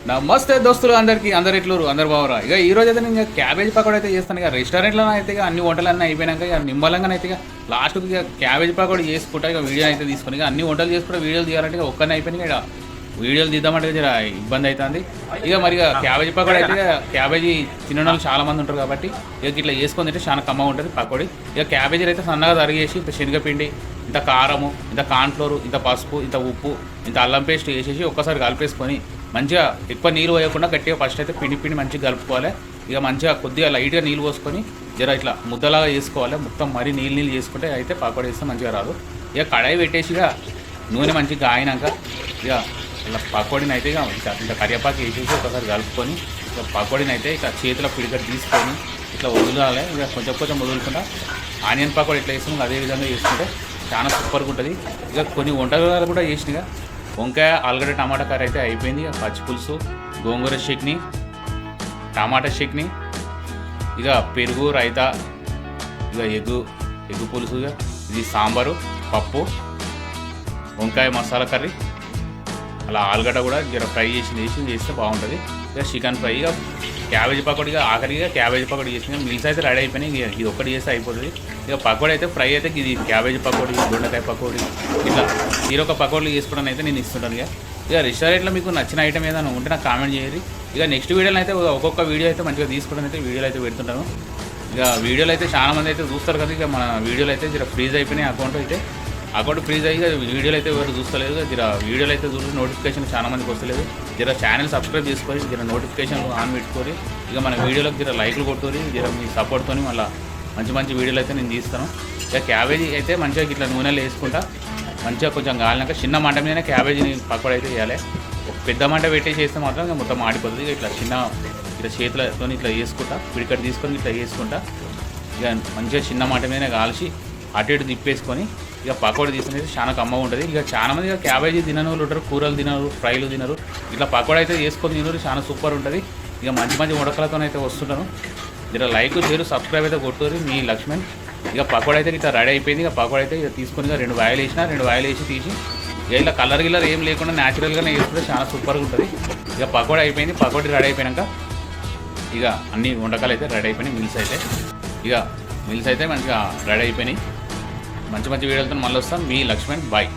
నమస్తే దోస్తులు అందరికీ అందరు ఎట్లూరు అందరు బాగురా. ఇక ఈ రోజు అయితే నేను క్యాబేజ్ పకోడీ అయితే చేస్తాను. ఇక రెస్టారెంట్లో అయితే ఇక అన్ని వంటలన్నీ అయిపోయినాక ఇక నిమ్మలంగా అయితే ఇక లాస్ట్కి ఇక క్యాబేజ్ పకోడీ చేసుకుంటా ఇక వీడియో అయితే తీసుకుని ఇక అన్ని వంటలు చేసుకుంటే వీడియోలు తీయాలంటే ఇక ఒక్కనే అయిపోయినాయి. ఇక వీడియోలు తీద్దామంటే జర ఇబ్బంది అవుతుంది. ఇక మరి ఇక క్యాబేజ్ పకోడీ అయితే ఇక క్యాబేజీ తినడం వాళ్ళు చాలా మంది ఉంటారు కాబట్టి ఇక ఇట్లా చేసుకొని తింటే చాలా కమ్మగా ఉంటుంది పకోడీ. ఇక క్యాబేజీలు అయితే సన్నగా తరిగేసి ఇంత శనగపిండి, ఇంత కారము, ఇంత కార్న్ఫ్లోరు, ఇంత పసుపు, ఇంత ఉప్పు, ఇంత అల్లం పేస్ట్ వేసేసి ఒక్కసారి కలిపేసుకొని మంచిగా ఎక్కువ నీళ్ళు పోయకుండా గట్టిగా ఫస్ట్ అయితే పిండి మంచిగా కలుపుకోవాలి. ఇక మంచిగా కొద్దిగా లైట్గా నీళ్ళు పోసుకొని జర ఇట్లా ముద్దలాగా చేసుకోవాలి. మొత్తం మరీ నీళ్ళు చేసుకుంటే అయితే పకోడీ వేస్తే మంచిగా రాదు. ఇక కడాయి పెట్టేసి ఇక నూనె మంచిగా కాయినాక ఇక ఇలా పకోడీని అయితే ఇక ఇంత కరివేపాకు వేసేసి ఒకసారి కలుపుకొని ఇక పకోడీని అయితే ఇక చేతిలో పిడికట్ తీసుకొని ఇట్లా వదలాలి. ఇక కొంచెం వదులుకుంటా ఆనియన్ పకోడీ ఇట్లా వేసుకుని అదే విధంగా చేసుకుంటే చాలా సూపర్గా ఉంటుంది. ఇక కొన్ని వంటలు కూడా చేసినగా వంకాయ ఆలుగడ్డ టమాటా కర్రీ అయితే అయిపోయింది. ఇక పచ్చి పులుసు, గోంగూర చట్నీ, టమాటా చట్నీ, ఇక పెరుగు రైతా, ఇక ఎగ్గు పులుసు, ఇది సాంబారు, పప్పు, వంకాయ మసాలా కర్రీ, అలా ఆలుగడ్డ కూడా జర ఫ్రై చేస్తే బాగుంటుంది. ఇక చికెన్ ఫ్రై, ఇక క్యాబేజీ పకోడీ, ఇక ఆఖరిగా క్యాబేజీ పకోడీ చేసిన మీల్స్ అయితే రెడీ అయిపోయినాయి. ఇది ఒక్కటి చేస్తే అయిపోతుంది. ఇక పకోడీ అయితే ఫ్రై అయితే ఇది క్యాబేజీ పకోడీ, దొండకాయ పకోడీ, ఇట్లా ఈరొక పకోడీలు చేసుకోవడానికి అయితే నేను ఇస్తుంటాను. ఇక రెస్టారెంట్లో మీకు నచ్చిన ఐటమ్ ఏదైనా ఉంటే నాకు కామెంట్ చేయండి. ఇక నెక్స్ట్ వీడియోలో అయితే ఒక్కొక్క వీడియో అయితే మంచిగా తీసుకోవడం అయితే వీడియోలు అయితే పెడుతుంటాను. ఇక వీడియోలు అయితే చాలా మంది అయితే చూస్తారు కదా. ఇక మన వీడియోలు అయితే జర ఫ్రీజ్ అయిపోయినాయి. అకౌంట్ ఫ్రీజ్ అయ్యి వీడియోలు అయితే ఎవరు చూస్తలేదు. జర వీడియోలు అయితే చూసి నోటిఫికేషన్ చాలా మందికి వస్తలేదు. జర ఛానల్ సబ్స్క్రైబ్ చేసుకొని జర నోటిఫికేషన్లు ఆన్ పెట్టుకొని ఇక మన వీడియోలకు జర లైక్లు కొట్టుకొని జర మీ సపోర్ట్తో మళ్ళీ మంచి వీడియోలు అయితే నేను తీస్తాను. ఇక క్యాబేజీ అయితే మంచిగా ఇట్లా నూనెలో వేసుకుంటా మంచిగా కొంచెం కాలినాక చిన్న మంట మీదనే క్యాబేజీని పకోడీ అయితే వేయాలి. ఒక పెద్ద మంట పెట్టేసి చేస్తే మాత్రం ఇక మొత్తం ఆడిపోతుంది. ఇట్లా ఇట్లా చేతులతో ఇట్లా వేసుకుంటా పిడికట్ తీసుకొని ఇట్లా వేసుకుంటా ఇక మంచిగా చిన్న మంట మీదనే కాల్చి అటు ఇటు తిప్పేసుకొని ఇక పకోడీ తీసుకునేది చాలా కమ్మగా ఉంటుంది. ఇక చాలా మంది ఇక క్యాబేజీ తినను ఉంటారు, కూరలు తినరు, ఫ్రైలు తినరు. ఇట్లా పకోడీ అయితే చేసుకొని తినరు, చాలా సూపర్ ఉంటుంది. ఇక మంచి ఉడకలతో అయితే వస్తుంటాను. జర లైక్ షేర్ సబ్స్క్రైబ్ అయితే కొట్టుకోరు మీ లక్ష్మణ్. ఇక పకోడీ అయితే ఇట్లా రెడీ అయిపోయింది. ఇక పకోడీ అయితే ఇక తీసుకొని ఇక 2 వాయిలు వేసి తీసి ఇక ఇలా కలర్ ఏం లేకుండా న్యాచురల్గానే వేసుకుంటే చాలా సూపర్గా ఉంటుంది. ఇక పకోడీ అయిపోయింది. పకోడీ రెడీ అయిపోయాక ఇక అన్ని వంటకాలు అయితే రెడీ అయిపోయినాయి. మిల్స్ అయితే మంచిగా రెడీ అయిపోయినాయి. మంచి వీడియోలతో మళ్ళీ వస్తాం. మీ లక్ష్మణ్ బాయ్.